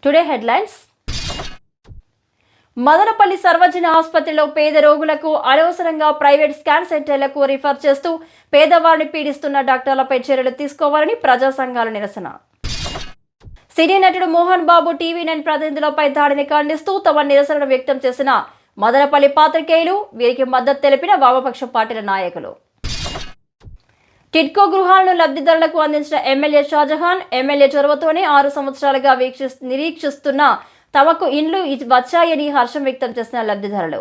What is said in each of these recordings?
Today headlines. Madanapalle సర్వజన ఆసుపత్రిలో పేద రోగులకు అనవసరంగా ప్రైవేట్ స్కాన్ సెంటర్లకు రిఫర్ చేస్తూ పేదవారిని పీడిస్తున్న డాక్టర్లపై చర్యలు తీసుకోవాలని ప్రజా సంఘాల నిరసన. సినీ నటుడు మోహన్ బాబు టీవీ9 ప్రతినిధులపై దాడిని ఖండిస్తూ తమ నిరసనను వ్యక్తం చేసిన మదనపల్లి పాత్రికేయులు, వీరికి మద్దతు తెలిపిన వామపక్ష పార్టీల నాయకులు. టిడ్కో గృహాలను లబ్ధిదారులకు అందించిన ఎమ్మెల్యే షాజహాన్, ఎమ్మెల్యే చొరవతోనే 6 సంవత్సరాలుగా నిరీక్షిస్తున్న తమకు ఇండ్లు వచ్చాయని హర్షం వ్యక్తం చేసిన లబ్ధిదారులు.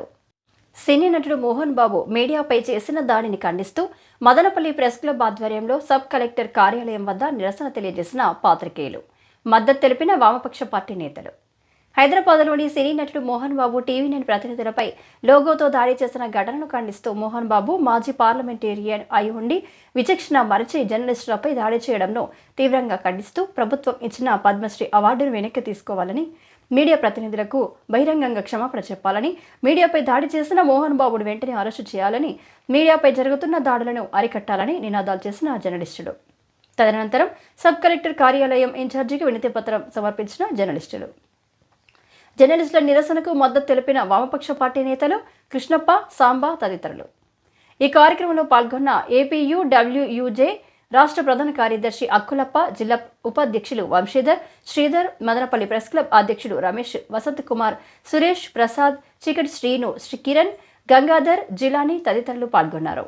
సినీ నటుడు మోహన్ బాబు మీడియాపై చేసిన దాడిని ఖండిస్తూ మదనపల్లి ప్రెస్ క్లబ్ ఆధ్వర్యంలో సబ్ కలెక్టర్ కార్యాలయం వద్ద నిరసన తెలియజేసిన పాత్రికేయులు, మద్దతు తెలిపిన వామపక్ష పార్టీ నేతలు. హైదరాబాద్లోని సినీ నటుడు మోహన్ బాబు టీవీ9 ప్రతినిధులపై లోగోతో దాడి చేసిన ఘటనను ఖండిస్తూ మోహన్ బాబు మాజీ పార్లమెంటేరియన్ అయి ఉండి విచక్షణ మరచి జర్నలిస్టులపై దాడి చేయడంను తీవ్రంగా ఖండిస్తూ ప్రభుత్వం ఇచ్చిన పద్మశ్రీ అవార్డును వెనక్కి తీసుకోవాలని, మీడియా ప్రతినిధులకు బహిరంగంగా క్షమాపణ చెప్పాలని, మీడియాపై దాడి చేసిన మోహన్ బాబును వెంటనే అరెస్టు చేయాలని, మీడియాపై జరుగుతున్న దాడులను అరికట్టాలని నినాదాలు చేసిన జర్నలిస్టులు. తదనంతరం సబ్ కలెక్టర్ కార్యాలయం ఇన్ఛార్జికి వినతి పత్రం సమర్పించిన జర్నలిస్టుల నిరసనకు మద్దతు తెలిపిన వామపక్ష పార్టీ నేతలు కృష్ణప్ప, సాంబా తదితరులు. ఈ కార్యక్రమంలో పాల్గొన్న ఏపీయూడబ్ల్యూయూజే రాష్ట్ర ప్రధాన కార్యదర్శి అక్కులప్ప, జిల్లా ఉపాధ్యక్షులు వంశీధర్, శ్రీధర్, మదనపల్లి ప్రెస్ క్లబ్ అధ్యక్షుడు రమేష్, వసంత్ కుమార్, సురేష్, ప్రసాద్, చీకటి శ్రీను, కిరణ్, గంగాధర్, జిలాని తదితరులు పాల్గొన్నారు.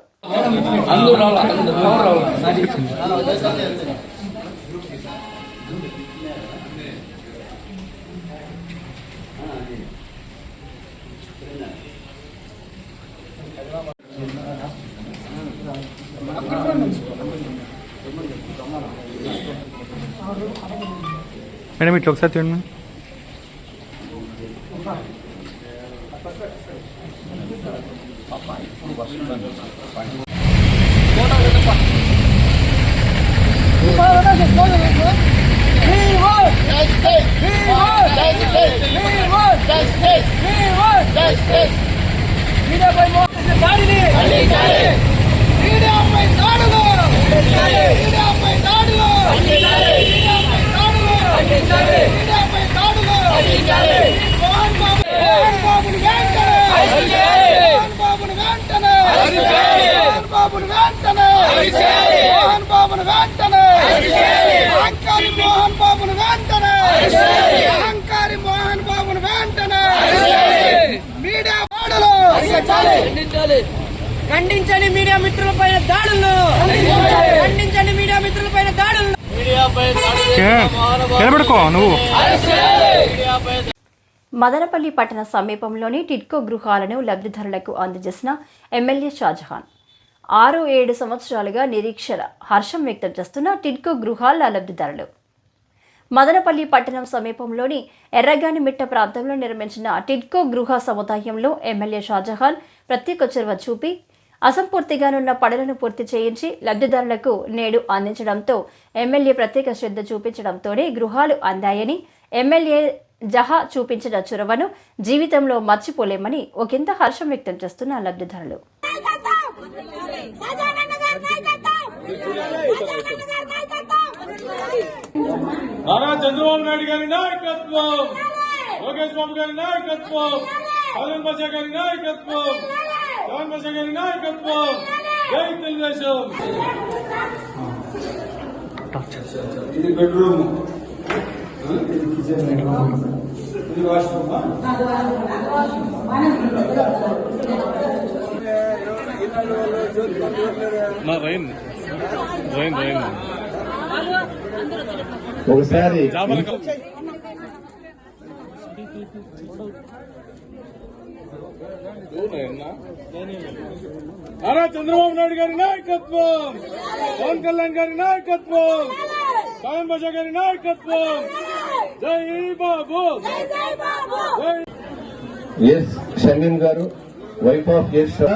మేడం ఇట్లా ఒకసారి చూడండి. ఖండించండి మీడియా మిత్రులపైన దాడులను, ఖండించండి మీడియా మిత్రులపైన దాడులను. మదనపల్లి పట్టణ సమీపంలోని టిడ్కో గృహాలను లబ్ధిదారులకు అందజేసిన ఎమ్మెల్యే షాజహాన్ 6-7 సంవత్సరాలుగా నిరీక్షణ హర్షం వ్యక్తం చేస్తున్న టిడ్కో గృహాల లబ్ధిదారులు. మదనపల్లి పట్టణం సమీపంలోని ఎర్రగానిమిట్ట ప్రాంతంలో నిర్మించిన టిడ్కో గృహ సముదాయంలో ఎమ్మెల్యే షాజహాన్ ప్రత్యేక చొరవ చూపి అసంపూర్తిగానున్న పనులను పూర్తి చేయించి లబ్ధిదారులకు నేడు అందించడంతో ఎమ్మెల్యే ప్రత్యేక శ్రద్ధ చూపించడంతోనే గృహాలు అందాయని, ఎమ్మెల్యే జహా చూపించిన చొరవను జీవితంలో మర్చిపోలేమని ఒకంత హర్షం వ్యక్తం చేస్తున్న లబ్ధిదారులు. నారా చంద్రబాబు నాయుడు గారి నాయకత్వం, లోకేష్ బాబు గారి నాయకత్వం, పవన్ బాషా గారి నాయకత్వం, పవన్ బాషా గారి నాయకత్వం, జై తెలుగుదేశం. ఇది బెడ్రూమ్, ఇది వాష్రూమ్. ఒకసారి నారా చంద్రబాబు నాయుడు గారి నాయకత్వం, పవన్ కళ్యాణ్ గారి నాయకత్వం, పవన్ బాషా గారి నాయకత్వం, జై బాబు. ఎస్ షమీం గారు, wife of S Shah,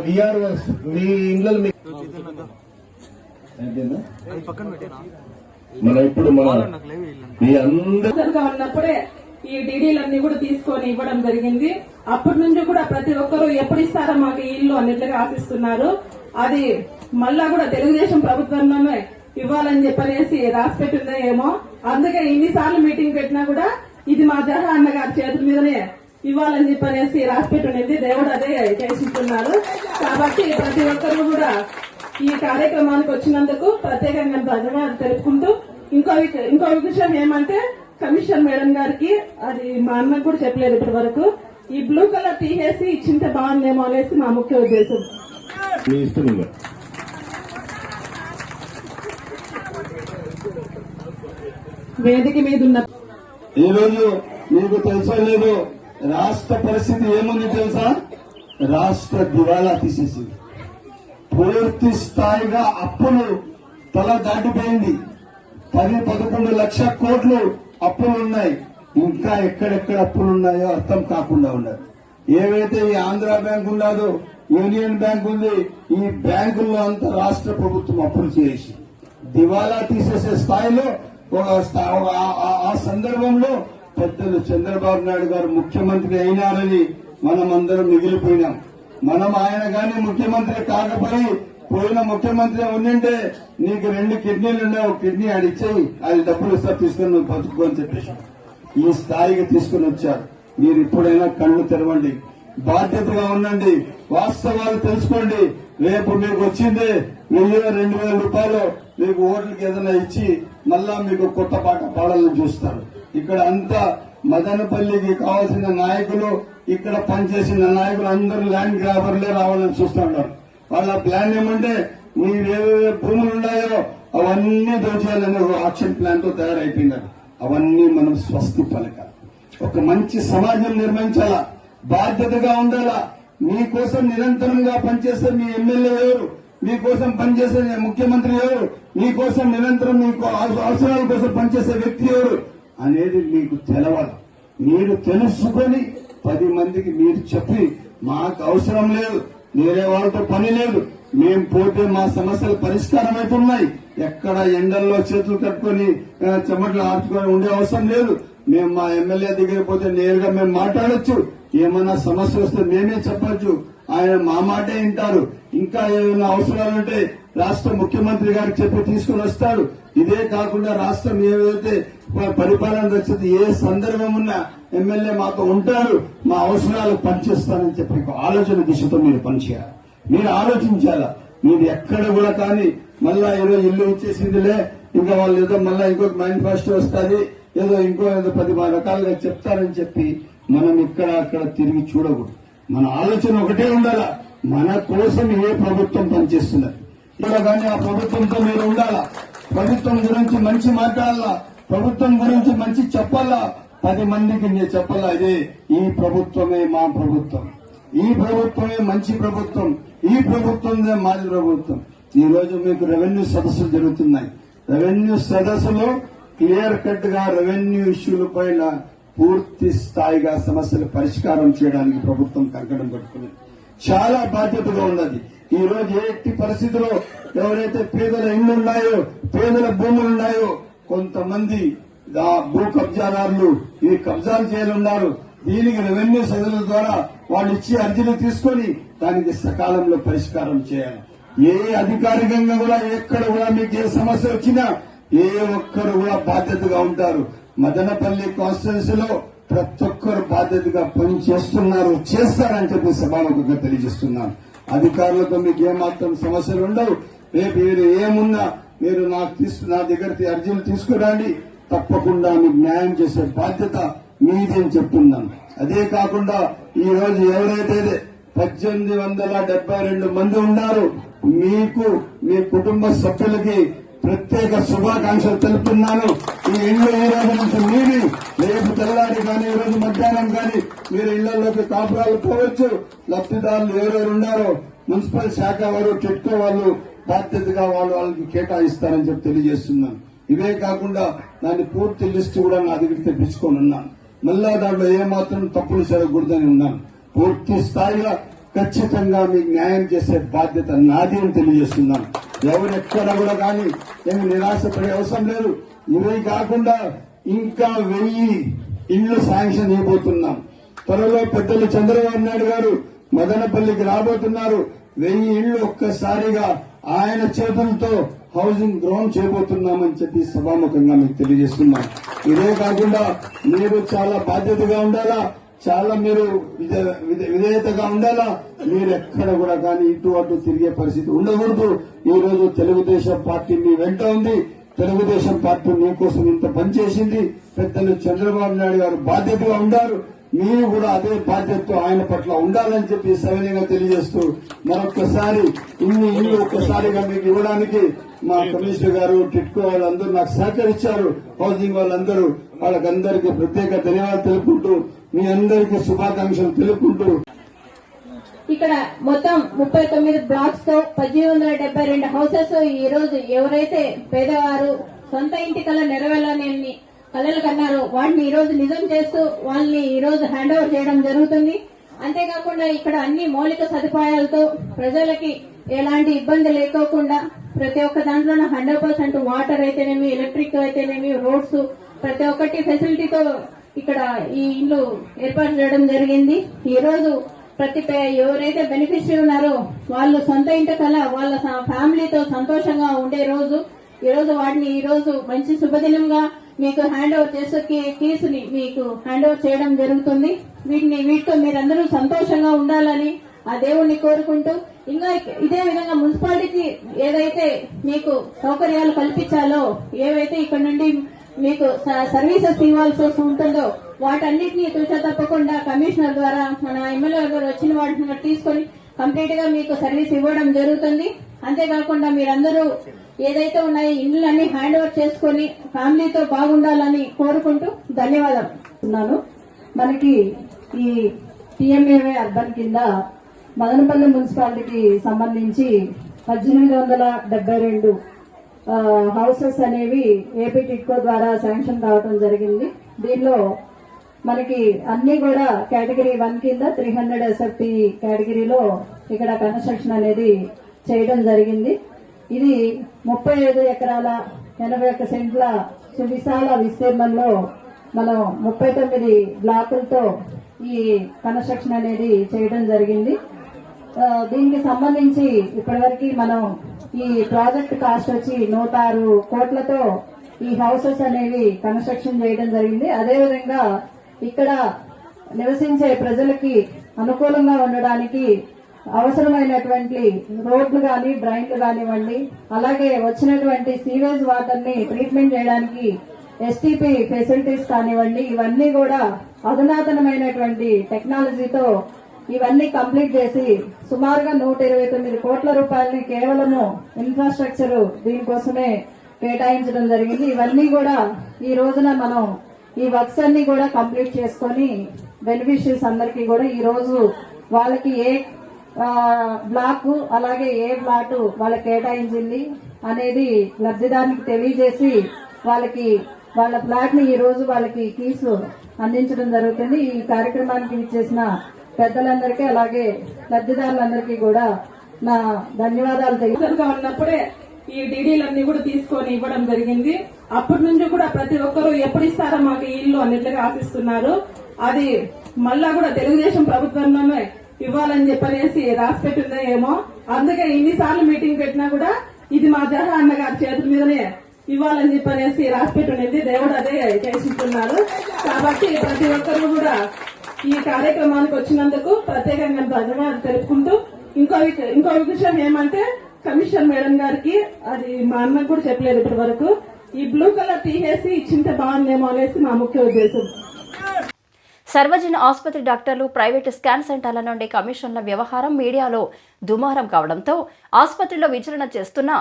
VROs మీ ఇండ్ల మనం ఇప్పుడు మీ అందరూ ఉన్నప్పుడే ఈ డీడీలన్నీ కూడా తీసుకొని ఇవ్వడం జరిగింది. అప్పటి నుంచి కూడా ప్రతి ఒక్కరూ ఎప్పుడు ఇస్తారో మాకు ఇల్లు అన్నిట్లుగా ఆశిస్తున్నారు. అది మళ్ళా కూడా తెలుగుదేశం ప్రభుత్వంలోనే ఇవ్వాలని చెప్పనేసి రాసి పెట్టిందో ఏమో. అందుకే ఇన్నిసార్లు మీటింగ్ పెట్టినా కూడా ఇది మా జహా అన్నగారి చేతుల మీదనే ఇవ్వాలని చెప్పనేసి రాసి పెట్టుండింది. దేవుడు అదే చేసిస్తున్నారు. కాబట్టి ప్రతి ఒక్కరు కూడా ఈ కార్యక్రమానికి వచ్చినందుకు ప్రత్యేకంగా ధన్యవాదాలు తెలుపుకుంటూ ఇంకో విషయం ఏమంటే కమిషన్ మేడం గారికి అది మా అన్నకు కూడా చెప్పలేదు ఇప్పటి వరకు, ఈ బ్లూ కలర్ తీసేసి ఇచ్చింటే బాగుందేమో అనేసి మా ముఖ్య ఉద్దేశం. వేదిక మీద ఉన్న ఈ రోజు మీకు తెలుసా లేదు, రాష్ట్ర పరిస్థితి ఏముంది తెలుసా? రాష్ట్ర దివాలా తీసేసింది. పూర్తి స్థాయిగా అప్పులు తల దాటిపోయింది. 10-11 లక్షల కోట్లు అప్పులు ఉన్నాయి. ఇంకా ఎక్కడెక్కడ అప్పులు ఉన్నాయో అర్థం కాకుండా ఉన్నది. ఏవైతే ఈ ఆంధ్ర బ్యాంక్ ఉన్నదో, యూనియన్ బ్యాంక్ ఉంది, ఈ బ్యాంకుల్లో అంతా రాష్ట్ర ప్రభుత్వం అప్పులు చేసి దివాలా తీసేసే స్థాయిలో ఆ సందర్భంలో పెద్దలు చంద్రబాబు నాయుడు గారు ముఖ్యమంత్రి అయినారని మనం అందరం మిగిలిపోయినాం. మనం ఆయన గాని ముఖ్యమంత్రి కాకపోయి పోయిన ముఖ్యమంత్రి ఉండింటే నీకు 2 కిడ్నీలు ఉన్నాయి, ఒక కిడ్నీ అడిచ్చేయి, అది డబ్బులు ఇస్తా తీసుకుని నువ్వు బతుకు అని చెప్పేసి ఈ స్థాయికి తీసుకుని వచ్చారు. మీరు ఇప్పుడైనా కళ్ళు తెరవండి, బాధ్యతగా ఉండండి, వాస్తవాలు తెలుసుకోండి. రేపు మీకు వచ్చిందే 1000-2000 రూపాయలు మీకు ఓట్లకి ఏదైనా ఇచ్చి మళ్ళా మీకు కొత్త పాట పాడాలని చూస్తారు. ఇక్కడ అంతా మదనపల్లికి కావాల్సిన నాయకులు, ఇక్కడ పనిచేసిన నాయకులు అందరూ ల్యాండ్ గ్రాబర్లే రావాలని చూస్తున్నారు. వాళ్ళ ప్లాన్ ఏమంటే మీరేవే భూములు ఉన్నాయో అవన్నీ దోచేయాలనే యాక్షన్ ప్లాన్ తో తయారైపోయినారు. అవన్నీ మనం స్వస్తి పలకాలి. ఒక మంచి సమాజం నిర్మించాలా, బాధ్యతగా ఉండాలా. మీకోసం నిరంతరంగా పనిచేసే మీ ఎమ్మెల్యే ఎవరు, మీకోసం పనిచేసే ముఖ్యమంత్రి ఎవరు, మీకోసం నిరంతరం మీకు అవసరాల కోసం పనిచేసే వ్యక్తి ఎవరు అనేది మీకు తెలవాలి. మీరు తెలుసుకొని 10 మందికి మీరు చెప్పి మాకు అవసరం లేదు, వేరే వాళ్ళతో పని లేదు, మేం పోతే మా సమస్యలు పరిష్కారం అవుతున్నాయి, ఎక్కడ ఎండల్లో చేతులు కట్టుకుని చెమటలు ఆర్చుకొని ఉండే అవసరం లేదు, మేము మా ఎమ్మెల్యే దగ్గర పోతే నేరుగా మేము మాట్లాడొచ్చు, ఏమైనా సమస్య వస్తే మేమే చెప్పొచ్చు, ఆయన మా మాటే వింటారు. ఇంకా ఏమైనా అవసరాలుంటే రాష్ట్ర ముఖ్యమంత్రి గారికి చెప్పి తీసుకుని వస్తాడు. ఇదే కాకుండా రాష్ట్రం ఏదైతే పరిపాలన వచ్చింది, ఏ సందర్భం ఉన్నా ఎమ్మెల్యే మాతో ఉంటారు, మా అవసరాలు పనిచేస్తారని చెప్పి ఆలోచన దిశతో మీరు పనిచేయాలి. మీరు ఆలోచించాలా. మీరు ఎక్కడ కూడా కానీ మళ్ళా ఏదో ఇల్లు ఇచ్చేసిందిలే, ఇంకా వాళ్ళు ఏదో మళ్ళా ఇంకొక మేనిఫెస్టో వస్తుంది, ఏదో 10 రకాలుగా చెప్తారని చెప్పి మనం ఇక్కడ అక్కడ తిరిగి చూడకూడదు. మన ఆలోచన ఒకటే ఉండాలా, మన కోసం ఏ ప్రభుత్వం పనిచేస్తున్నది ఇక్కడ కానీ ఆ ప్రభుత్వంతో మీరు ఉండాలా. ప్రభుత్వం గురించి మంచి మాట్లాడాలా, ప్రభుత్వం గురించి మంచి చెప్పాలా, 10 మందికి నేను చెప్పాలా, ఇదే ఈ ప్రభుత్వమే మా ప్రభుత్వం, ఈ ప్రభుత్వమే మంచి ప్రభుత్వం, ఈ ప్రభుత్వమే మాది ప్రభుత్వం. ఈ రోజు మీకు రెవెన్యూ సదస్సులు జరుగుతున్నాయి. రెవెన్యూ సదస్సులో క్లియర్ కట్ గా రెవెన్యూ ఇష్యూల పైన పూర్తి స్థాయిగా సమస్యలు పరిష్కారం చేయడానికి ప్రభుత్వం కంకణం కట్టుకుని చాలా బాధ్యతగా ఉన్నది. ఈ రోజు ఎట్టి పరిస్థితిలో ఎవరైతే పేదల ఇళ్లు ఉన్నాయో, పేదల భూములు ఉన్నాయో, కొంతమంది భూ కబ్జాదారులు ఈ కబ్జాలు చేయనున్నారు. దీనికి రెవెన్యూ సదస్సుల ద్వారా వాళ్ళు ఇచ్చే అర్జీలు తీసుకొని దానికి సకాలంలో పరిష్కారం చేయాలి. ఏ అధికారికంగా కూడా ఎక్కడ కూడా మీకు ఏ సమస్య వచ్చినా ఏ ఒక్కరు కూడా బాధ్యతగా ఉంటారు. మదనపల్లి కాన్స్టిట్యున్సీలో ప్రతి ఒక్కరు బాధ్యతగా పని చేస్తున్నారు, చేస్తారని చెప్పి సభాముఖంగా తెలియజేస్తున్నాను. అధికారులతో మీకు ఏమాత్రం సమస్యలు ఉండవు. రేపు మీరు ఏమున్నా మీరు నా దగ్గర అర్జీలు తీసుకురండి, తప్పకుండా మీకు న్యాయం చేసే బాధ్యత మీది అని చెప్తున్నాను. అదే కాకుండా ఈ రోజు ఎవరైతే 1872 మంది ఉన్నారు, మీకు మీ కుటుంబ సభ్యులకి ప్రత్యేక శుభాకాంక్షలు తెలుపుతున్నాను. ఈ ఇళ్లు ఈ రోజు నుంచి మీది, రేపు తెల్లారి కానీ ఈ రోజు మధ్యాహ్నం కానీ మీరు ఇళ్లలోకి కాపురాలు పోవచ్చు. లబ్దిదారులు ఎవరెవరు ఉన్నారో మున్సిపల్ శాఖ వారు, టిట్కో వాళ్ళు బాధ్యతగా వాళ్ళకి కేటాయిస్తారని చెప్పి తెలియజేస్తున్నాను. ఇవే కాకుండా దాని పూర్తి లిస్టు కూడా నా దగ్గర తెప్పించుకొని ఉన్నాను. మళ్ళా దాంట్లో ఏమాత్రం తప్పులు జరగకూడదని ఉన్నాను. పూర్తి స్థాయిగా ఖచ్చితంగా మీకు న్యాయం చేసే బాధ్యత నాది అని తెలియజేస్తున్నాను. ఎవరెక్కడ కూడా కానీ ఏమి నిరాశపడే అవసరం లేదు. ఇవే కాకుండా ఇంకా 1000 ఇళ్లు శాంక్షన్ ఇవ్వబోతున్నాం. త్వరలో పెద్దలు చంద్రబాబు నాయుడు గారు మదనపల్లికి రాబోతున్నారు. 1000 ఇళ్లు ఒక్కసారిగా ఆయన చేతులతో హౌసింగ్ గ్రౌండ్ చేయబోతున్నామని చెప్పి సభాముఖంగా మీకు తెలియజేస్తున్నాం. ఇదే కాకుండా మీరు చాలా బాధ్యతగా ఉండాలా, చాలా మీరు విధేయతగా ఉండాలా. మీరు ఎక్కడ కూడా కానీ ఇటు అటు తిరిగే పరిస్థితి ఉండకూడదు. ఈ రోజు తెలుగుదేశం పార్టీ మీ వెంట ఉంది. తెలుగుదేశం పార్టీ మీకోసం ఇంత పనిచేసింది. పెద్దలు చంద్రబాబు నాయుడు గారు బాధ్యతగా ఉండారు. మీరు కూడా అదే బాధ్యతతో ఆయన పట్ల ఉండాలని చెప్పి సవినయంగా తెలియజేస్తూ మరొక్కసారి ఇన్ని ఇల్లు ఒక్కసారిగా మీకు ఇవ్వడానికి మా కమిషనర్ గారు, టిట్కో వాళ్ళందరూ నాకు సహకరించారు. హౌసింగ్ వాళ్ళందరూ, వాళ్ళకందరికీ ప్రత్యేక ధన్యవాదాలు తెలుపుకుంటూ మీ అందరికీ శుభాకాంక్షలు తెలుపుకుంటూ ఇక్కడ మొత్తం 39 బ్లాక్స్ తో 1872 హౌసెస్ ఈ రోజు ఎవరైతే పేదవారు సొంత ఇంటి కళ నెరవేరాలని కళలు కన్నారో వాటిని ఈ రోజు నిజం చేస్తూ వాళ్ళని ఈ రోజు హ్యాండ్ ఓవర్ చేయడం జరుగుతుంది. అంతేకాకుండా ఇక్కడ అన్ని మౌలిక సదుపాయాలతో ప్రజలకి ఎలాంటి ఇబ్బంది లేకోకుండా ప్రతి ఒక్క దాంట్లో 100% వాటర్ అయితేనేమి, ఎలక్ట్రిక్ అయితేనేమి, రోడ్స్ ప్రతి ఒక్కటి ఫెసిలిటీతో ఇక్కడ ఈ ఇల్లు ఏర్పాటు చేయడం జరిగింది. ఈ రోజు ఎవరైతే బెనిఫిషియరీ ఉన్నారో వాళ్ళు సొంత ఇంటి కల వాళ్ళ ఫ్యామిలీతో సంతోషంగా ఉండే రోజు ఈ రోజు. వాటిని ఈ రోజు మంచి శుభదినంగా మీకు హ్యాండ్ ఓవర్ చేసే కీస్ ని మీకు హ్యాండ్ ఓవర్ చేయడం జరుగుతుంది. వీటితో మీరందరూ సంతోషంగా ఉండాలని ఆ దేవుణ్ణి కోరుకుంటూ, ఇంకా ఇదే విధంగా మున్సిపాలిటీకి ఏదైతే మీకు సౌకర్యాలు కల్పించాలో, ఏవైతే ఇక్కడ నుండి మీకు సర్వీసెస్ ఇవ్వాల్సి ఉంటుందో వాటన్నిటినీ తూచా తప్పకుండా కమిషనర్ ద్వారా మన ఎమ్మెల్యే గారు వచ్చిన వాటిని తీసుకొని కంప్లీట్ గా మీకు సర్వీస్ ఇవ్వడం జరుగుతుంది. అంతేకాకుండా మీరందరూ ఏదైతే ఉన్నాయో ఇండ్లన్నీ హ్యాండ్ ఓవర్ చేసుకుని ఫ్యామిలీతో బాగుండాలని కోరుకుంటూ ధన్యవాదాలు. మనకి ఈ టీఎంఏవై అర్బన్ కింద మదనపల్లి మున్సిపాలిటీకి సంబంధించి 1872 హౌసెస్ అనేవి ఏపీ టిట్కో ద్వారా శాంక్షన్ కావడం జరిగింది. దీనిలో మనకి అన్ని కూడా కేటగిరీ 1 కింద 300 SFT కేటగిరీలో ఇక్కడ కన్స్ట్రక్షన్ అనేది చేయడం జరిగింది. ఇది 35 ఎకరాల 81 సెంట్ల సువిశాల విస్తీర్ణంలో మనం 39 బ్లాకులతో ఈ కన్స్ట్రక్షన్ అనేది చేయడం జరిగింది. దీనికి సంబంధించి ఇప్పటివరకు మనం ఈ ప్రాజెక్ట్ కాస్ట్ వచ్చి 106 కోట్లతో ఈ హౌసెస్ అనేవి కన్స్ట్రక్షన్ చేయడం జరిగింది. అదేవిధంగా ఇక్కడ నివసించే ప్రజలకి అనుకూలంగా ఉండడానికి అవసరమైనటువంటి రోడ్లు గాని, డ్రైన్లు కానివ్వండి, అలాగే వచ్చినటువంటి సీవేజ్ వాటర్ ని ట్రీట్మెంట్ చేయడానికి ఎస్టీపీ ఫెసిలిటీస్ కానివ్వండి, ఇవన్నీ కూడా అధునాతనమైనటువంటి టెక్నాలజీతో ఇవన్నీ కంప్లీట్ చేసి సుమారుగా 129 కోట్ల రూపాయలని కేవలము ఇన్ఫ్రాస్ట్రక్చర్ దీనికోసమే కేటాయించడం జరిగింది. ఇవన్నీ కూడా ఈ రోజున మనం ఈ వర్క్స్ అన్ని కూడా కంప్లీట్ చేసుకుని బెనిఫిషరీస్ అందరికీ కూడా ఈ రోజు వాళ్ళకి ఏ బ్లాక్ అలాగే ఏ ఫ్లాట్ వాళ్ళకి కేటాయించింది అనేది లబ్ధిదారునికి తెలియజేసి వాళ్ళకి వాళ్ళ ఫ్లాట్ ని ఈ రోజు వాళ్ళకి కీస్ అందించడం జరుగుతుంది. ఈ కార్యక్రమానికి ఇచ్చేసిన పెద్దలందరికీ అలాగే లబ్ధిదారులందరికీ కూడా నా ధన్యవాదాలు తెలియదుగా ఉన్నప్పుడే ఈ డీడీలన్నీ కూడా తీసుకొని ఇవ్వడం జరిగింది. అప్పటి నుంచి కూడా ప్రతి ఒక్కరూ ఎప్పుడు ఇస్తారో మాకు ఇల్లు అన్నట్లుగా ఆశిస్తున్నారు. అది మళ్ళా కూడా తెలుగుదేశం ప్రభుత్వంలోనే ఇవ్వాలని చెప్పనేసి రాసి పెట్టిందో ఏమో. అందుకే ఇన్నిసార్లు మీటింగ్ పెట్టినా కూడా ఇది మా జహా అన్నగారి చేతుల మీదనే ఇవ్వాలని చెప్పనేసి రాసి పెట్టుండేది. దేవుడు అదే చేసిస్తున్నారు. కాబట్టి ప్రతి ఒక్కరు కూడా ఈ కార్యక్రమానికి వచ్చినందుకు ప్రత్యేకంగా ధన్యవాదాలు తెలుపుకుంటూ, ఇంకో విషయం ఏమంటే కమిషనర్ మేడం గారికి అది మా అన్నకు కూడా చెప్పలేదు ఇప్పటి వరకు, ఈ బ్లూ కలర్ తీసేసి ఇచ్చింటే బాగుందేమో అనేసి మా ముఖ్య ఉద్దేశం. సర్వజన ఆసుపత్రి డాక్టర్లు ప్రైవేటు స్కాన్ సెంటర్ల నుండి కమిషన్ల వ్యవహారం మీడియాలో దుమారం కావడంతో ఆసుపత్రిలో విచారణ చేస్తున్న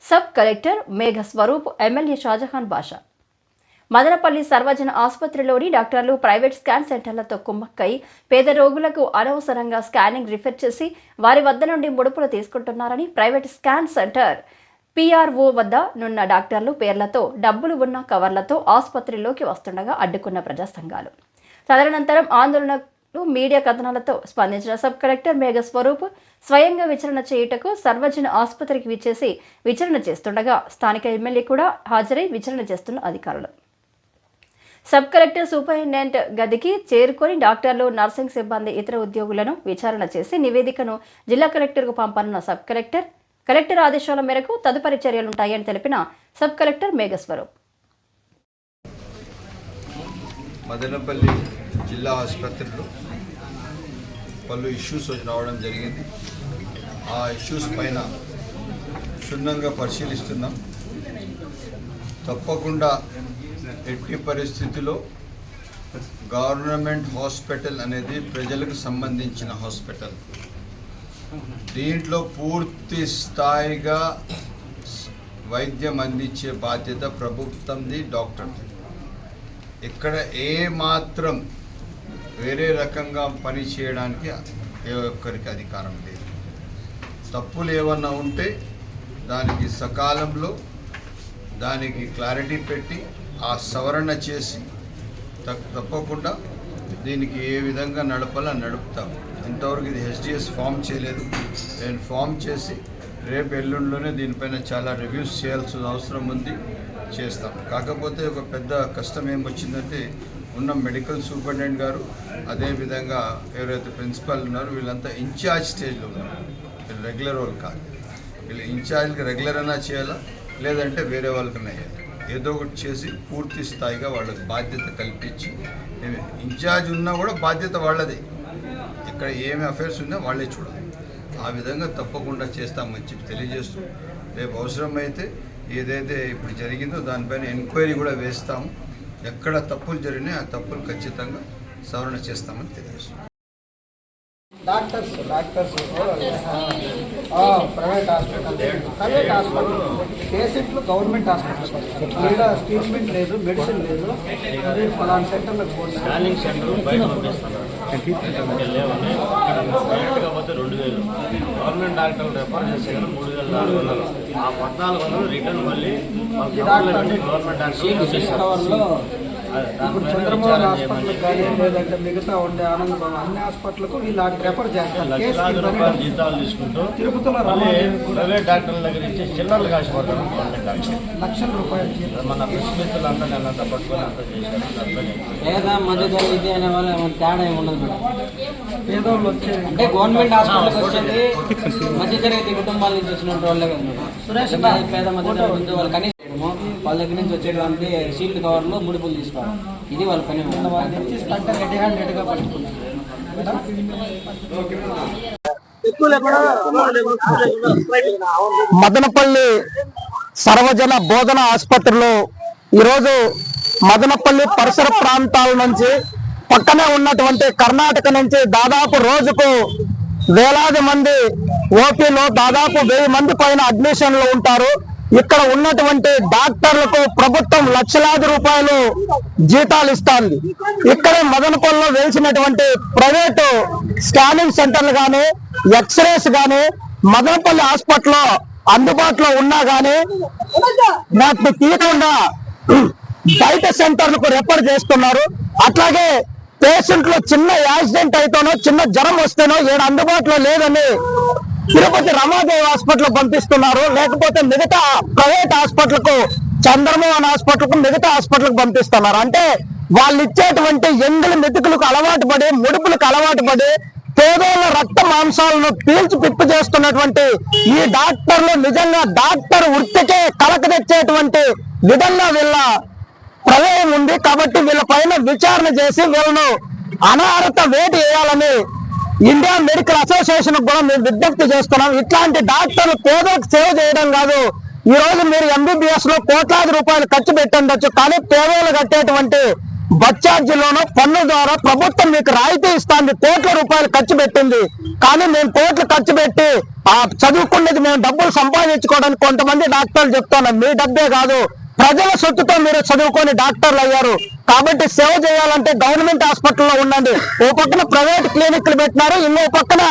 సబ్ కలెక్టర్ మేఘ స్వరూప్ ఎమ్మెల్యే షాజహాన్ బాషా మదనపల్లి సర్వజన ఆసుపత్రిలోని డాక్టర్లు ప్రైవేట్ స్కాన్ సెంటర్లతో కుమ్మక్కై పేద రోగులకు అనవసరంగా స్కానింగ్ రిఫర్ చేసి వారి వద్ద నుండి ముడుపులు తీసుకుంటున్నారని ప్రైవేట్ స్కాన్ సెంటర్ PRO వద్ద నున్న డాక్టర్లు పేర్లతో డబ్బులు ఉన్న కవర్లతో ఆసుపత్రిలోకి వస్తుండగా అడ్డుకున్న ప్రజా సంఘాలు. తదనంతరం ఆందోళనలు మీడియా కథనాలతో స్పందించిన సబ్ కలెక్టర్ మేఘ స్వరూప్ స్వయంగా విచారణ చేయుటకు సర్వజన ఆసుపత్రికి విచ్చేసి విచారణ చేస్తుండగా స్థానిక ఎమ్మెల్యే కూడా హాజరై విచారణ చేస్తున్న అధికారులు. సబ్ కలెక్టర్ సూపరింటెండెంట్ గదికి చేరుకొని డాక్టర్లు, నర్సింగ్ సిబ్బంది, ఇతర ఉద్యోగులను విచారణ చేసి నివేదికను జిల్లా కలెక్టర్కు పంపనున్న సబ్ కలెక్టర్ కలెక్టర్ ఆదేశాల మేరకు తదుపరి చర్యలుంటాయని తెలిపిన సబ్ కలెక్టర్ మేఘస్వరూప్. మదనపల్లి జిల్లా ఆసుపత్రిలో పలు ఇష్యూస్ రావడం జరిగింది. ఆ ఇష్యూస్ పైన క్షుణ్ణంగా పరిశీలిస్తున్నాం. తప్పకుండా ఎట్టి పరిస్థితిలో గవర్నమెంట్ హాస్పిటల్ అనేది ప్రజలకు సంబంధించిన హాస్పిటల్. దీంట్లో పూర్తి స్థాయిగా వైద్యం అందించే బాధ్యత ప్రభుత్వంది, డాక్టర్ది. ఇక్కడ ఏ మాత్రం వేరే రకంగా పని చేయడానికి ఏ ఒక్కరికి అధికారం లేదు. తప్పులు ఏమన్నా ఉంటే దానికి సకాలంలో దానికి క్లారిటీ పెట్టి ఆ సవరణ చేసి తప్పకుండా దీనికి ఏ విధంగా నడపాలో నడుపుతాం. ఇంతవరకు ఇది హెచ్డిఎస్ ఫామ్ చేయలేదు. నేను ఫామ్ చేసి రేపు ఎల్లుండిలోనే దీనిపైన చాలా రివ్యూస్ చేయాల్సిన అవసరం ఉంది, చేస్తాం. కాకపోతే ఒక పెద్ద కష్టం ఏమొచ్చిందంటే ఉన్న మెడికల్ సూపరింటెండెంట్ గారు, అదేవిధంగా ఎవరైతే ప్రిన్సిపల్ ఉన్నారో వీళ్ళంతా ఇన్ఛార్జ్ స్టేజ్లో ఉన్నారు. వీళ్ళు రెగ్యులర్ వాళ్ళు కాదు. వీళ్ళు ఇన్ఛార్జ్కి రెగ్యులర్ అయినా చేయాలా, లేదంటే వేరే వాళ్ళకన్నా చేయాలి. ఏదో ఒకటి చేసి పూర్తి స్థాయిగా వాళ్ళకి బాధ్యత కల్పించి, ఇన్ఛార్జ్ ఉన్నా కూడా బాధ్యత వాళ్ళదే. ఇక్కడ ఏమి అఫైర్స్ ఉన్నా వాళ్ళే చూడాలి. ఆ విధంగా తప్పకుండా చేస్తామని చెప్పి తెలియజేస్తూ, రేపు అవసరమైతే ఏదైతే ఇప్పుడు జరిగిందో దానిపైన ఎంక్వైరీ కూడా వేస్తాము. ఎక్కడ తప్పులు జరిగినాయి ఆ తప్పులు ఖచ్చితంగా సవరణ చేస్తామని తెలియజేస్తాం. డాక్టర్స్ ప్రైవేట్ హాస్పిటల్ పేషెంట్లు గవర్నమెంట్ హాస్పిటల్స్ ఇక్కడ ట్రీట్మెంట్ లేదు, మెడిసిన్ లేదు. ఫలానా సెంటర్లకు స్కానింగ్ సెంటర్ బయట పంపిస్తున్నారు. కాకపోతే 2000 గవర్నమెంట్ డాక్టర్లు రెఫర్ చేసేది 3400. ఆ 1400 రిటర్న్ మళ్ళీ గవర్నమెంట్ డాక్టర్లు ఇప్పుడు చంద్రబాబు హాస్పిటల్ కానీ లేదంటే మిగతా ఉండే ఆనందం అన్ని హాస్పిటల్కు వీళ్ళు రెఫర్ చేస్తారు. జీతాలు తీసుకుంటూ తిరుపతిలో ప్రైవేట్ డాక్టర్ల దగ్గర ఇచ్చి చిల్లర్లు కాసిపోతారు. గవర్నమెంట్ డాక్టర్ లక్షల రూపాయలు మన విస్మితులు అంతా నేనంతా పట్టుకొని అంతా చేశారు. లేదా మధ్య తరగతి అనే వాళ్ళు తేడా ఏమి ఉండదు. పేదోళ్ళు వచ్చేది అంటే గవర్నమెంట్ హాస్పిటల్కి వచ్చేది మధ్య తరగతి కుటుంబాల నుంచి వచ్చినట్టు వాళ్ళే కదా. సురేష్ పేద మధ్య తరగతి వాళ్ళు కనీసం వాళ్ళ దగ్గర నుంచి వచ్చేటువంటి సీల్డ్ కవర్లో ముడుపులు తీసుకోవాలి. ఇది వాళ్ళ పని. రెడీ హ్యాండెడ్గా పట్టుకున్నారు. మదనపల్లి సర్వజన బోధన ఆసుపత్రిలో ఈరోజు మదనపల్లి పరిసర ప్రాంతాల నుంచి పక్కనే ఉన్నటువంటి కర్ణాటక నుంచి దాదాపు రోజుకు వేలాది మంది ఓపీలో దాదాపు 1000 మంది పైన అడ్మిషన్లు ఉంటారు. ఇక్కడ ఉన్నటువంటి డాక్టర్లకు ప్రభుత్వం లక్షలాది రూపాయలు జీతాలు ఇస్తుంది. ఇక్కడే మదనపల్లిలో వెలిసినటువంటి ప్రైవేటు స్కానింగ్ సెంటర్లు కానీ, ఎక్స్రేస్ కానీ మదనపల్లి హాస్పిటల్లో అందుబాటులో ఉన్నా కానీ వాటిని తీయకుండా బయట సెంటర్లకు రెఫర్ చేస్తున్నారు. అట్లాగే పేషెంట్లు చిన్న యాక్సిడెంట్ అయితేనో, చిన్న జ్వరం వస్తేనో ఏడు అందుబాటులో లేదని తిరుపతి రమాదేవి హాస్పిటల్ పంపిస్తున్నారు. లేకపోతే మిగతా ప్రైవేట్ హాస్పిటల్కు, చంద్రమోహన్ హాస్పిటల్కు, మిగతా హాస్పిటల్కు పంపిస్తున్నారు. అంటే వాళ్ళు ఇచ్చేటువంటి ఎంగుల మెతుకులకు అలవాటు పడి, ముడుపులకు అలవాటు పడి పేదోళ్ళ రక్త మాంసాలను పీల్చి పిప్పు చేస్తున్నటువంటి ఈ డాక్టర్లు నిజంగా డాక్టర్ వృత్తికే కలక తెచ్చేటువంటి విధంగా వీళ్ళ ప్రమేయం ఉంది. కాబట్టి వీళ్ళ పైన విచారణ చేసి వీళ్ళను అనార్హత వేటు వేయాలని ఇండియా మెడికల్ అసోసియేషన్ కూడా మేము విజ్ఞప్తి చేస్తున్నాం. ఇట్లాంటి డాక్టర్లు పేదలకు సేవ చేయడం కాదు. ఈ రోజు మీరు ఎంబీబీఎస్ లో కోట్లాది రూపాయలు ఖర్చు పెట్టండొచ్చు, కానీ పేదలు కట్టేటువంటి బస్ ఛార్జీలోనూ పన్ను ద్వారా ప్రభుత్వం మీకు రాయితీ ఇస్తుంది. కోట్ల రూపాయలు ఖర్చు పెట్టింది, కానీ మేము కోట్లు ఖర్చు పెట్టి ఆ చదువుకునేది మేము డబ్బులు సంపాదించుకోవడానికి కొంతమంది డాక్టర్లు చెప్తున్నాం. మీ డబ్బే కాదు, ప్రజల సొత్తుతో మీరు చదువుకొని డాక్టర్లు అయ్యారు. కాబట్టి సేవ చేయాలంటే గవర్నమెంట్ హాస్పిటల్లో ఉండండి. ఓ పక్కన ప్రైవేట్ క్లినిక్లు పెట్టినారు, ఇంకో పక్కన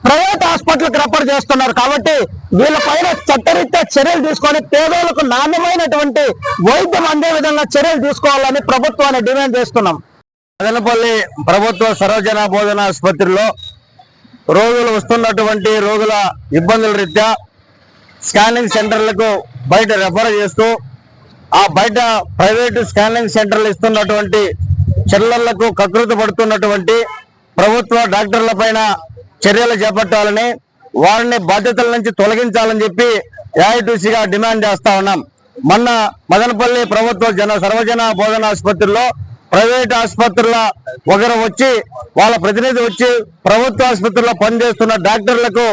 ప్రైవేట్ హాస్పిటల్కి రెఫర్ చేస్తున్నారు. కాబట్టి వీళ్ళపైన చట్టరీత్యా చర్యలు తీసుకొని పేదలకు నాణ్యమైనటువంటి వైద్యం అందే విధంగా చర్యలు తీసుకోవాలని ప్రభుత్వాన్ని డిమాండ్ చేస్తున్నాం. మదనపల్లి ప్రభుత్వ సర్వజన బోధన ఆసుపత్రిలో రోగులు వస్తున్నటువంటి రోగుల ఇబ్బందుల రీత్యా స్కానింగ్ సెంటర్లకు బయట రెఫర్ చేస్తూ ఆ బయట ప్రైవేటు స్కానింగ్ సెంటర్లు ఇస్తున్నటువంటి చిల్లర్లకు కకృతి పడుతున్నటువంటి ప్రభుత్వ డాక్టర్ల పైన చర్యలు చేపట్టాలని, వారిని బాధ్యతల నుంచి తొలగించాలని చెప్పి ఏఐటీసీగా డిమాండ్ చేస్తా ఉన్నాం. మొన్న మదనపల్లి ప్రభుత్వ సర్వజన బోధన ఆసుపత్రిలో ప్రైవేట్ ఆసుపత్రుల ఒకరు వచ్చి వాళ్ళ ప్రతినిధి వచ్చి ప్రభుత్వ ఆసుపత్రిలో పనిచేస్తున్న డాక్టర్లకు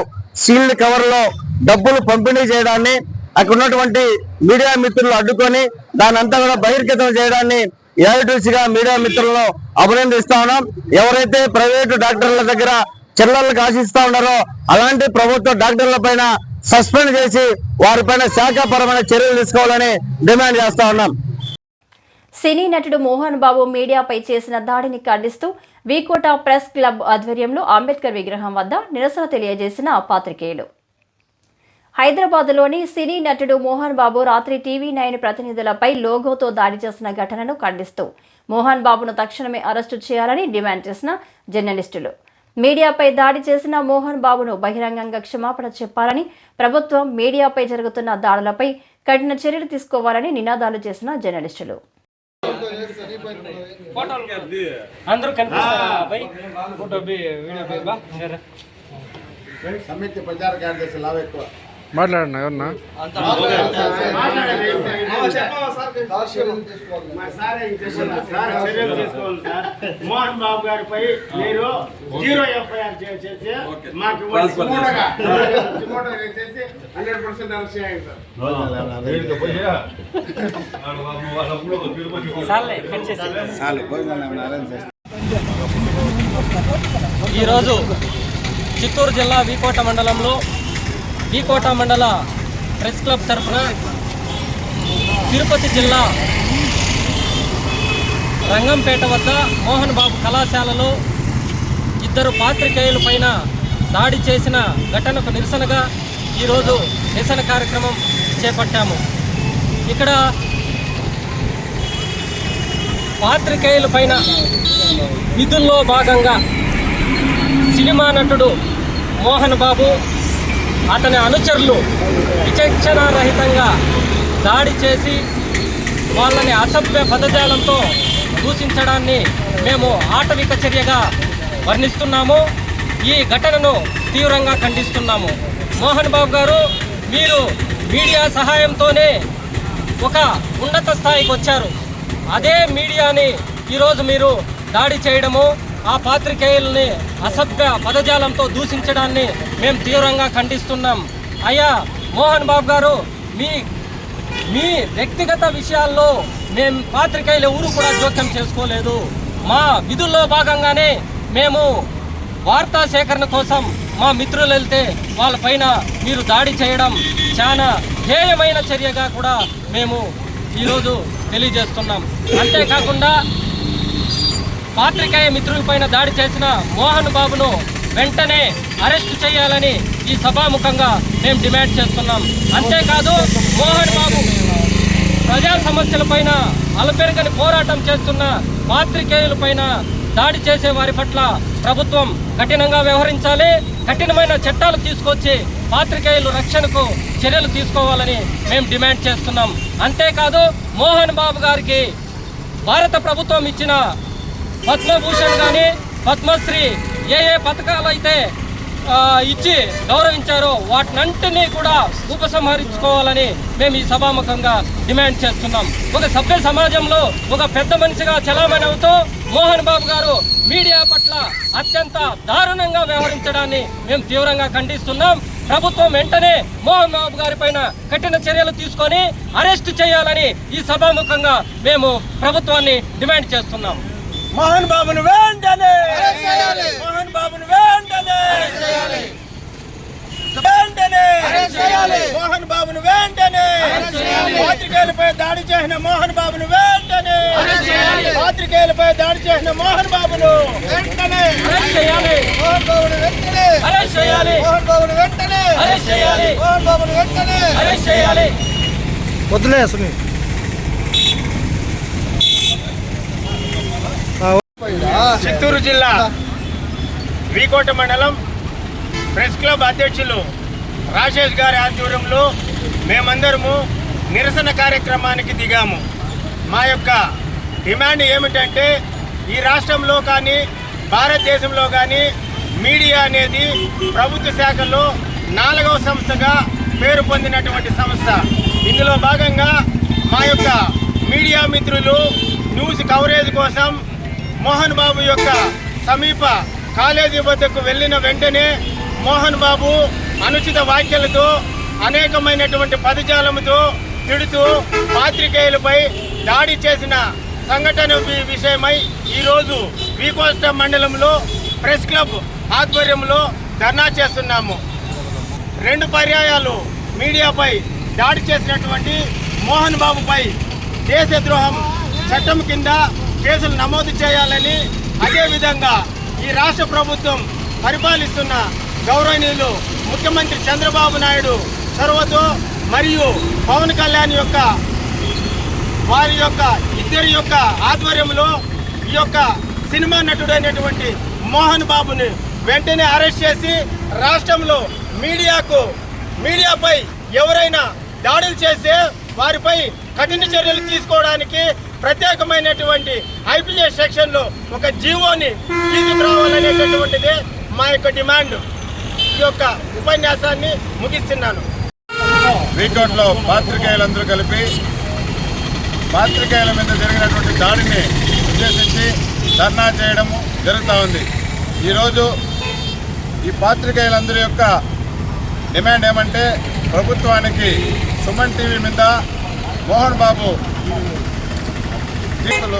సీల్డ్ కవర్లో డబ్బులు పంపిణీ చేయడాన్ని అక్కడ ఉన్నటువంటి మీడియా మిత్రులు అడ్డుకొని దాని అంతా కూడా బహిర్గతం చేయడాన్ని ఏఐటీసీగా మీడియా మిత్రులను అభినందిస్తా ఉన్నాం. ఎవరైతే ప్రైవేటు డాక్టర్ల దగ్గర చిల్లర్లకు ఆశిస్తా ఉన్నారో అలాంటి ప్రభుత్వ డాక్టర్ల పైన సస్పెండ్ చేసి వారిపైన శాఖాపరమైన చర్యలు తీసుకోవాలని డిమాండ్ చేస్తా ఉన్నాం. సినీ నటుడు మోహన్ బాబు మీడియాపై చేసిన దాడిని ఖండిస్తూ వీకోట ప్రెస్ క్లబ్ ఆధ్వర్యంలో అంబేద్కర్ విగ్రహం వద్ద నిరసన తెలియజేసిన పాత్రికేయులు. హైదరాబాద్లోని సినీ నటుడు మోహన్ బాబు రాత్రి TV9 ప్రతినిధులపై లోగోతో దాడి చేసిన ఘటనను ఖండిస్తూ మోహన్ బాబును తక్షణమే అరెస్టు చేయాలని డిమాండ్ చేసిన జర్నలిస్టులు. మీడియాపై దాడి చేసిన మోహన్ బాబును బహిరంగంగా క్షమాపణ చెప్పాలని, ప్రభుత్వం మీడియాపై జరుగుతున్న దాడులపై కఠిన చర్యలు తీసుకోవాలని నినాదాలు చేసిన జర్నలిస్టులు. మాట్లాడన్నా ఎవరన్నా మోహన్ బాబు గారిపై మీరు 0 FIR చేసి మాకు 100% ఈరోజు చిత్తూరు జిల్లా వీకోట మండలంలో వీకోట మండల ప్రెస్ క్లబ్ తరఫున తిరుపతి జిల్లా రంగంపేట వద్ద మోహన్ బాబు కళాశాలలో 2 పాత్రికేయుల పైన దాడి చేసిన ఘటనకు నిరసనగా ఈరోజు నిరసన కార్యక్రమం చేపట్టాము. ఇక్కడ పాత్రికేయుల పైన విధుల్లో భాగంగా సినిమా నటుడు మోహన్ బాబు అతని అనుచరులు విచక్షణారహితంగా దాడి చేసి వాళ్ళని అసభ్య పదజాలంతో దూషించడాన్ని మేము ఆటవిక చర్యగా వర్ణిస్తున్నాము. ఈ ఘటనను తీవ్రంగా ఖండిస్తున్నాము. మోహన్ బాబు గారు, మీరు మీడియా సహాయంతోనే ఒక ఉన్నత స్థాయికి వచ్చారు. అదే మీడియాని ఈరోజు మీరు దాడి చేయడము, ఆ పాత్రికేయుల్ని అసభ్య పదజాలంతో దూషించడాన్ని మేము తీవ్రంగా ఖండిస్తున్నాం. అయ్యా మోహన్ బాబు గారు, మీ వ్యక్తిగత విషయాల్లో మేము పాత్రికేయులు ఎవరు కూడా జోక్యం చేసుకోలేదు. మా విధుల్లో భాగంగానే మేము వార్తా సేకరణ కోసం మా మిత్రులు వెళ్తే వాళ్ళపైన మీరు దాడి చేయడం చాలా హేయమైన చర్యగా కూడా మేము ఈరోజు తెలియజేస్తున్నాం. అంతేకాకుండా పాత్రికేయ మిత్రులపైన దాడి చేసిన మోహన్ బాబును వెంటనే అరెస్టు చేయాలని ఈ సభాముఖంగా మేము డిమాండ్ చేస్తున్నాం. అంతేకాదు, మోహన్ బాబు ప్రజా సమస్యలపైన అలపెరగని పోరాటం చేస్తున్న పాత్రికేయులపైన దాడి చేసే వారి పట్ల ప్రభుత్వం కఠినంగా వ్యవహరించాలి. కఠినమైన చట్టాలు తీసుకొచ్చి పాత్రికేయుల రక్షణకు చర్యలు తీసుకోవాలని మేము డిమాండ్ చేస్తున్నాం. అంతేకాదు, మోహన్ బాబు గారికి భారత ప్రభుత్వం ఇచ్చిన పద్మభూషణ్ కానీ పద్మశ్రీ ఏ పథకాలు అయితే ఇచ్చి గౌరవించారో వాటినంటినీ కూడా ఉపసంహరించుకోవాలని మేము ఈ సభాముఖంగా డిమాండ్ చేస్తున్నాం. ఒక సభ్య సమాజంలో ఒక పెద్ద మనిషిగా చలామణి అవుతూ మోహన్ బాబు గారు మీడియా పట్ల అత్యంత దారుణంగా వ్యవహరించడాన్ని మేము తీవ్రంగా ఖండిస్తున్నాం. ప్రభుత్వం వెంటనే మోహన్ బాబు గారి పైన కఠిన చర్యలు తీసుకొని అరెస్ట్ చేయాలని ఈ సభాముఖంగా మేము ప్రభుత్వాన్ని డిమాండ్ చేస్తున్నాం. మోహన్ బాబును వెంటనే, మోహన్ బాబును వెంటనే, మోహన్ బాబును వెంటనే, పాత్రికేయులపై దాడి చేసిన మోహన్ బాబును వెంటనే, పాత్రికేయులపై దాడి చేసిన మోహన్ బాబును వెంటనే అరెస్ట్ చేయాలి, మోహన్ బాబును వెంటనే అరెస్ట్ చేయాలి, మోహన్ బాబును వెంటనే అరెస్ట్ చేయాలి, మోహన్ బాబును వెంటనే అరెస్ట్ చేయాలి. వద్దులే అసలు చిత్తూరు జిల్లా వీకోట మండలం ప్రెస్ క్లబ్ అధ్యక్షులు రాజేష్ గారి ఆధ్వర్యంలో మేమందరము నిరసన కార్యక్రమానికి దిగాము. మా యొక్క డిమాండ్ ఏమిటంటే, ఈ రాష్ట్రంలో కానీ భారతదేశంలో కానీ మీడియా అనేది ప్రభుత్వ శాఖల్లో 4వ సంస్థగా పేరు పొందినటువంటి సంస్థ. ఇందులో భాగంగా మా యొక్క మీడియా మిత్రులు న్యూస్ కవరేజ్ కోసం మోహన్ బాబు యొక్క సమీప కాలేజీ వద్దకు వెళ్ళిన వెంటనే మోహన్ బాబు అనుచిత వ్యాఖ్యలతో అనేకమైనటువంటి పదజాలముతో తిడుతూ పాత్రికేయులపై దాడి చేసిన సంఘటన విషయమై ఈరోజు వీకోస్ట మండలంలో ప్రెస్ క్లబ్ ఆధ్వర్యంలో ధర్నా చేస్తున్నాము. 2 పర్యాయాలు మీడియాపై దాడి చేసినటువంటి మోహన్ బాబుపై దేశద్రోహం చట్టం కింద కేసులు నమోదు చేయాలని, అదేవిధంగా ఈ రాష్ట్ర ప్రభుత్వం పరిపాలిస్తున్న గౌరవనీయులు ముఖ్యమంత్రి చంద్రబాబు నాయుడు చొరవతో మరియు పవన్ కళ్యాణ్ యొక్క వారి యొక్క ఇద్దరి యొక్క ఆధ్వర్యంలో ఈ యొక్క సినిమా నటుడైనటువంటి మోహన్ బాబుని వెంటనే అరెస్ట్ చేసి రాష్ట్రంలో మీడియాపై ఎవరైనా దాడులు చేస్తే వారిపై కఠిన చర్యలు తీసుకోవడానికి ప్రత్యేకమైనటువంటి ఐపీఎస్ సెక్షన్లో ఒక జీవోని తీసుకురావాలనేటటువంటిదే మా యొక్క డిమాండ్. ఈ యొక్క ఉపన్యాసాన్ని ముగిస్తున్నాను. వీకోట్లో పాత్రికేయులందరూ కలిపి పాత్రికేయుల మీద జరిగినటువంటి దాడిని ఉద్దేశించి ధర్నా చేయడం జరుగుతూ ఉంది. ఈరోజు ఈ పాత్రికేయులందరి యొక్క డిమాండ్ ఏమంటే, ప్రభుత్వానికి సుమన్ టీవీ మీద మోహన్ బాబు జీతులు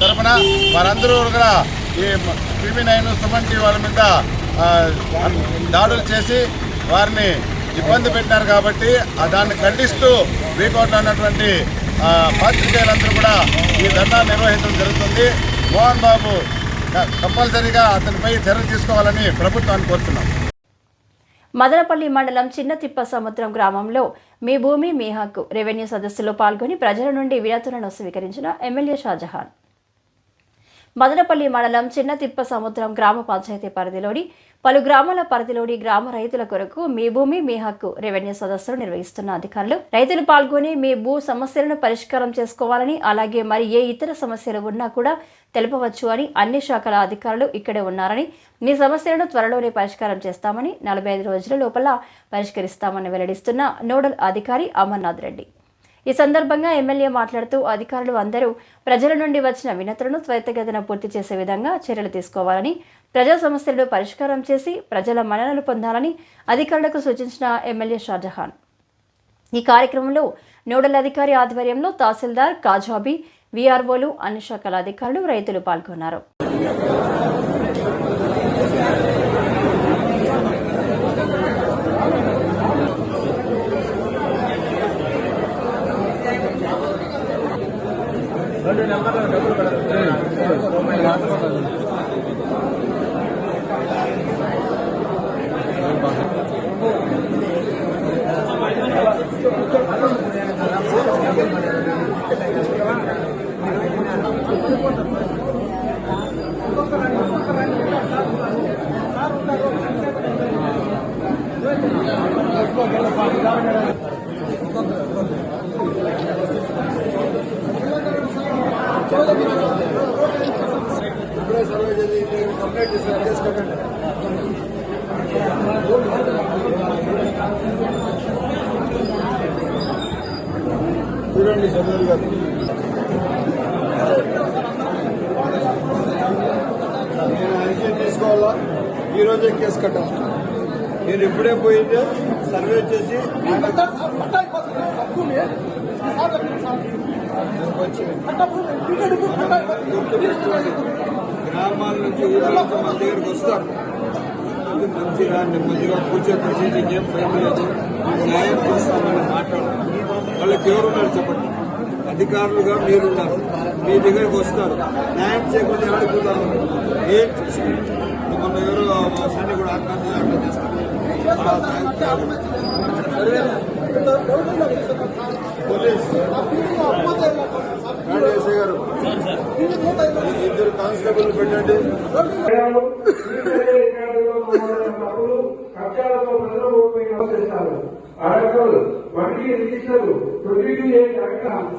తరపున వారందరూ కూడా ఈ TV9 సుమన్ టీవీ వాళ్ళ మీద దాడులు చేసి వారిని ఇబ్బంది పెట్టినారు కాబట్టి దాన్ని ఖండిస్తూ వీకోట్లో ఉన్నటువంటి పాత్రికేయులందరూ కూడా ఈ ధర్నా నిర్వహించడం జరుగుతుంది. మోహన్ బాబు కంపల్సరీగా అతనిపై చర్యలు తీసుకోవాలని ప్రభుత్వాన్ని కోరుతున్నాం. మదనపల్లి మండలం చిన్న తిప్ప సముద్రం గ్రామంలో మీ భూమి మీ హక్కు రెవెన్యూ సదస్సులో పాల్గొని ప్రజల నుండి వినతులను స్వీకరించిన ఎమ్మెల్యే షాజహాన్. మదనపల్లి మండలం చిన్న తిప్ప సముద్రం గ్రామ పంచాయతీ పరిధిలోని పలు గ్రామాల పరిధిలోని గ్రామ రైతుల కొరకు మీ భూమి మీ హక్కు రెవెన్యూ సదస్సులు నిర్వహిస్తున్న అధికారులు రైతులు పాల్గొని మీ భూ సమస్యలను పరిష్కారం చేసుకోవాలని, అలాగే మరి ఏ ఇతర సమస్యలు ఉన్నా కూడా తెలపవచ్చు అని అన్ని శాఖల అధికారులు ఇక్కడే ఉన్నారని, మీ సమస్యలను త్వరలోనే పరిష్కారం చేస్తామని, 45 రోజుల లోపల పరిష్కరిస్తామని వెల్లడిస్తున్న నోడల్ అధికారి అమర్నాథ్ రెడ్డి. ఈ సందర్భంగా ఎమ్మెల్యే మాట్లాడుతూ అధికారులు అందరూ ప్రజల నుండి వచ్చిన వినతులను త్వరితగతిన పూర్తి చేసే విధంగా చర్యలు తీసుకోవాలని, ప్రజా సమస్యలను పరిష్కారం చేసి ప్రజల మన్ననలు పొందాలని అధికారులకు సూచించిన ఎమ్మెల్యే షాజహాన్. ఈ కార్యక్రమంలో నోడల్ అధికారి ఆధ్వర్యంలో తహసీల్దార్, కాజాబీ, వీఆర్ఓలు, అన్ని శాఖల అధికారులు, రైతులు పాల్గొన్నారు. చూడండి చంద్రుడు గారు, నేను యాక్షన్ తీసుకోవాలా, ఈరోజే కేసు కట్టాలి. నేను ఇప్పుడే పోయింటే సర్వే చేసి గ్రామాల నుంచి ఊళ్ళో మా దగ్గరికి వస్తారు. మంచిగా నెమ్మదిగా కూర్చోబెట్టి నీకేం భయం లేదు, న్యాయం చేస్తామని మాట్లాడాలి. వాళ్ళకి ఎవరున్నారు చెప్పండి, అధికారులుగా మీరున్నారు, మీ దగ్గరికి వస్తారు. న్యాయం చేయకుండా ఆడుకుంటారు. ఏం చూసి మొన్న ఎవరు సన్ని కూడా ఆత్మహత్య చేస్తారు. పోలీస్ రాజేశ్వర గారు, 2 కానిస్టేబుల్ పెట్టండి. అడగలు వడ్డీ రిజిస్టర్లు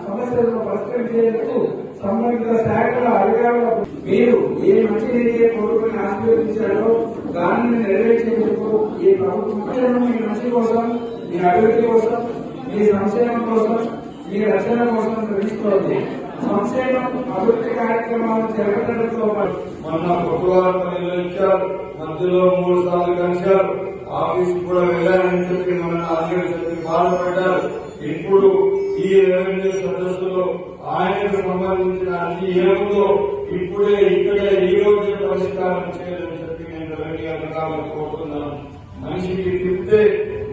సమస్యలను పరిష్కరించేందుకు సంబంధిత శాఖల అధికారులకు మీరు ఏ మంచి కోరుకుని ఆశీర్వదించారో దానిని నెరవేర్చేందుకు ఈ ప్రభుత్వం మీ మంచి కోసం, మీ అభివృద్ధి కోసం, మీ సంక్షేమం కోసం, మీ రక్షణ కోసం శ్రమిస్తోంది. సంక్షేమం అభివృద్ధి కార్యక్రమాలు జరగడంతో పాటు మొన్న కొట్టువారు ఇచ్చారు, మధ్యలో 3 సార్లు కలిశారు, ఆఫీస్ కూడా వెళ్ళారని చెప్పి మన అధికారులు చెప్పి బాధపడ్డారు. ఇప్పుడు ఈ రెవెన్యూ సదస్సులో ఆయనకు సంబంధించిన అన్ని ఏముందో ఇప్పుడే ఇక్కడే ఈ రోజే పరిష్కారం చేయాలని చెప్పి నేను రెవెన్యూ అధికారులు కోరుతున్నాను. మనిషికి తిప్పితే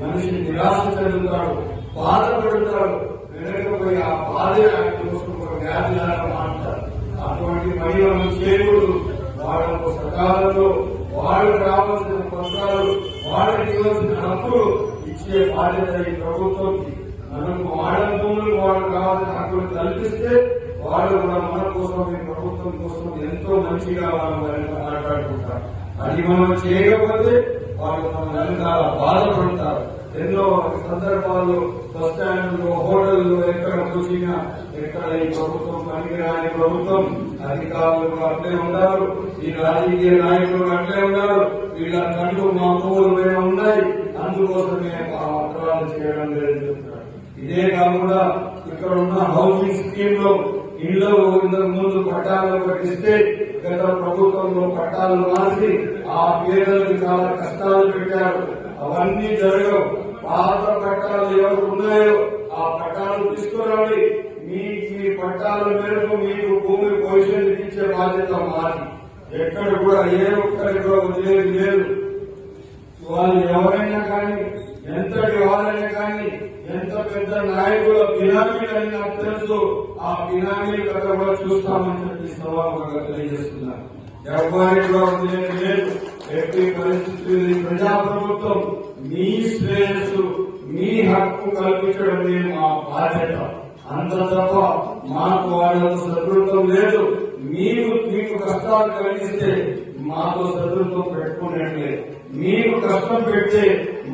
మనిషి నిరాశ చెందుతాడు, బాధపడతాడు, వెనకపోయి ఆ బాధే ఆయన కోసం ఒక వ్యాధిలాగా మారుతారు. అటువంటి మహిళలను చేయకూడదు. వాళ్ళకు సకాలంలో వాళ్ళకు రావాల్సిన పత్రాలు, వాళ్ళకి ఇవ్వాల్సిన హక్కులు ఇచ్చే బాధ్యత ఈ ప్రభుత్వంకి. మనకు వాళ్ళ భూములు వాళ్ళకు కావాల్సిన హక్కులు కల్పిస్తే వాళ్ళు కూడా మన కోసం, ఈ ప్రభుత్వం కోసం ఎంతో మంచిగా వాళ్ళు మాట్లాడుకుంటారు. అది మనం చేయకపోతే వాళ్ళు మన వెనకాల బాధపడతారు. ఎన్నో సందర్భాల్లో బస్ స్టాండ్లు, హోటళ్లు ఎక్కడ చూసినా ఎక్కడ ఈ ప్రభుత్వం పనికిరాని ప్రభుత్వం, అధికారులు అట్లే ఉన్నారు, ఈ రాజకీయ నాయకులు అట్లే ఉన్నారు. వీళ్ళ కళ్ళు మా పువ్వుల మీద ఉన్నాయి, అందుకోసమే ఆ పత్రాలు చేయడం లేదని చెప్తున్నారు. ఇదే కాకుండా ఇక్కడ ఉన్న హౌసింగ్ స్కీమ్ లో ఇళ్లు ఇంతకు ముందు పట్టాలు కట్టిస్తే గత ప్రభుత్వంలో పట్టాలు మార్చి ఆ పేదలకు చాలా కష్టాలు పెట్టారు. అవన్నీ జరగవు. పాత పట్టాలు ఎవరు ఉన్నాయో ఆ పట్టాలు తీసుకురండి. మీ పట్టాల మేరకు మీకు భూమి పొజిషన్ ఇచ్చే బాధ్యత మాది. ఎక్కడ కూడా ఏ ఒక్కరికి కూడా వదిలేదు లేదు. వాళ్ళు ఎవరైనా కానీ, ఎంతటి వాళ్ళైనా కానీ, ఎంత పెద్ద నాయకుల బినామీలని నాకు తెలుసు. ఆ బినామీల కథ కూడా చూస్తామని చెప్పి సభాముఖంగా తెలియజేస్తున్నారు. ఎవరికి కూడా వదిలేదు లేదు. ఎట్టి పరిస్థితులు ప్రజాప్రభుత్వం మీ శ్రేయస్సు, మీ హక్కు కల్పించడమే మా బాధ్యత. అంత తప్ప మాకు వాళ్ళతో శత్రుత్వం లేదు. మీకు కష్టాలు కలిగిస్తే మాతో శత్రుత్వం పెట్టుకున్నట్లే, మీకు కష్టం పెడితే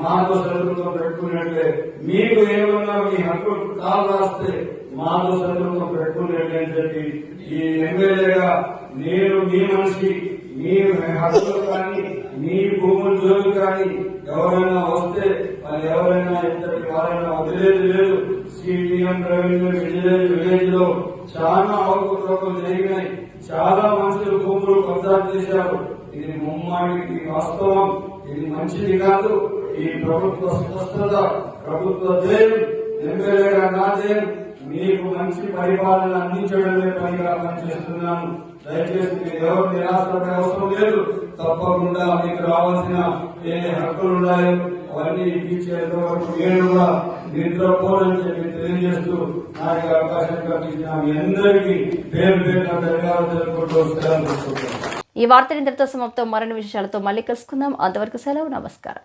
మాతో శత్రుత్వం పెట్టుకున్నట్లే, మీకు ఏమన్నా మీ హక్కు కాలు రాస్తే మాతో శత్రుత్వం పెట్టుకున్నట్లే అని చెప్పి ఈ ఎమ్మెల్యేగా నేను మీ మనిషి, మీ హక్కులు కానీ, మీ భూముల జోలు కానీ ఎవరైనా వస్తే వాళ్ళు ఎవరైనా ఇంతటి వారైనా వదిలేదు లేదు. సిపిఎం రెవెన్యూ విలేజ్ లో చాలా అవకతవకలు జరిగినాయి. చాలా మనుషులు భూములు కబ్జా చేశారు. ఇది ముమ్మాటికి వాస్తవం. ఇది మంచిది కాదు. ఈ ప్రభుత్వ స్పష్టత, ప్రభుత్వ ధ్యేయం, ఎమ్మెల్యేగా నా ధ్యేయం మీకు మంచి పరిపాలన అందించడమే పనిగా పనిచేస్తున్నాను. దయచేసి మీరు ఎవరు నిరాశపడే అవసరం లేదు. తప్పకుండా మీకు రావాల్సిన ఏ హక్కులున్నాయో అవన్నీ ఇప్పించేంత వరకు నేను కూడా నిద్రపోనని చెప్పి తెలియజేస్తూ నాకు అవకాశం కల్పించిన మీ అందరికీ పేరు పేరున ధన్యవాదాలు తెలుపుకుంటూ వస్తాను. ఈ వార్తలు ఇంతటితో సమాప్తం. మరిన్ని విషయాలతో మళ్ళీ కలుసుకుందాం. అంతవరకు సెలవు. నమస్కారం.